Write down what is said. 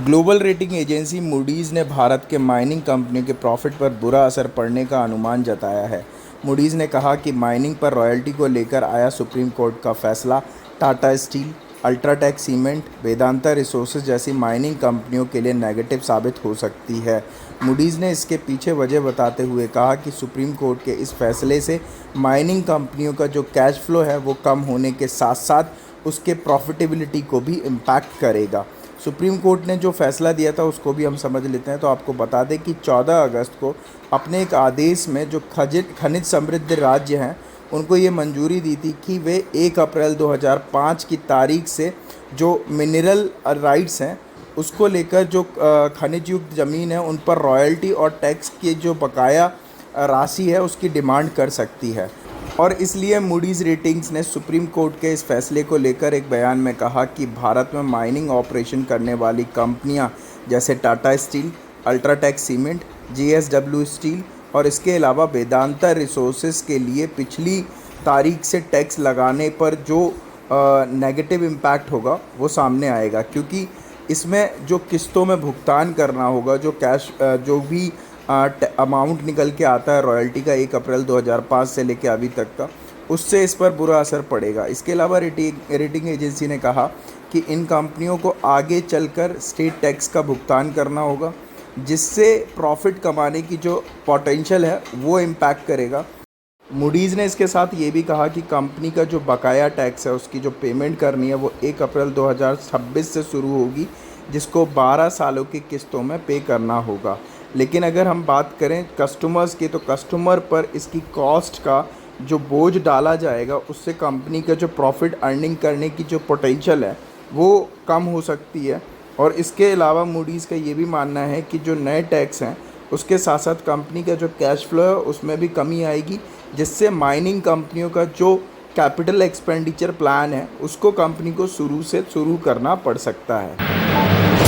Global rating agency Moody's ने भारत के mining कंपनियों के प्रॉफिट पर बुरा असर पड़ने का अनुमान जताया है। मूडीज़ ने कहा कि माइनिंग पर रॉयल्टी को लेकर आया सुप्रीम कोर्ट का फैसला Tata steel, UltraTech cement, Vedanta resources जैसी माइनिंग कंपनियों के लिए नेगेटिव साबित हो सकती है। मूडीज़ ने इसके पीछे वजह बताते हुए कहा कि सुप्रीम कोर्ट के इस फैसले से माइनिंग कंपनियों का जो कैश फ्लो है वो कम होने के साथ साथ उसके प्रॉफिटेबिलिटी को भी इम्पैक्ट करेगा। सुप्रीम कोर्ट ने जो फैसला दिया था उसको भी हम समझ लेते हैं। तो आपको बता दें कि 14 अगस्त को अपने एक आदेश में जो खनिज समृद्ध राज्य हैं उनको ये मंजूरी दी थी कि वे 1 अप्रैल 2005 की तारीख से जो मिनरल राइट्स हैं उसको लेकर जो खनिज युक्त ज़मीन है उन पर रॉयल्टी और टैक्स की जो बकाया राशि है उसकी डिमांड कर सकती है। और इसलिए मूडीज़ रेटिंग्स ने सुप्रीम कोर्ट के इस फैसले को लेकर एक बयान में कहा कि भारत में माइनिंग ऑपरेशन करने वाली कंपनियां जैसे Tata steel, UltraTech cement, JSW steel और इसके अलावा वेदांता रिसोर्सेज के लिए पिछली तारीख से टैक्स लगाने पर जो नेगेटिव इम्पैक्ट होगा वो सामने आएगा, क्योंकि इसमें जो किस्तों में भुगतान करना होगा, जो कैश जो भी अमाउंट निकल के आता है रॉयल्टी का 1 अप्रैल 2005 से लेकर अभी तक का, उससे इस पर बुरा असर पड़ेगा। इसके अलावा रेटिंग एजेंसी ने कहा कि इन कंपनियों को आगे चलकर स्टेट टैक्स का भुगतान करना होगा, जिससे प्रॉफिट कमाने की जो पोटेंशियल है वो इम्पैक्ट करेगा। मूडीज़ ने इसके साथ ये भी कहा कि कंपनी का जो बकाया टैक्स है उसकी जो पेमेंट करनी है वो 1 अप्रैल 2026 से शुरू होगी, जिसको 12 सालों की किस्तों में पे करना होगा। लेकिन अगर हम बात करें कस्टमर्स की, तो कस्टमर पर इसकी कॉस्ट का जो बोझ डाला जाएगा उससे कंपनी का जो प्रॉफिट अर्निंग करने की जो पोटेंशियल है वो कम हो सकती है। और इसके अलावा मूडीज़ का ये भी मानना है कि जो नए टैक्स हैं उसके साथ साथ कंपनी का जो कैश फ्लो है उसमें भी कमी आएगी, जिससे माइनिंग कंपनियों का जो कैपिटल एक्सपेंडिचर प्लान है उसको कंपनी को शुरू करना पड़ सकता है।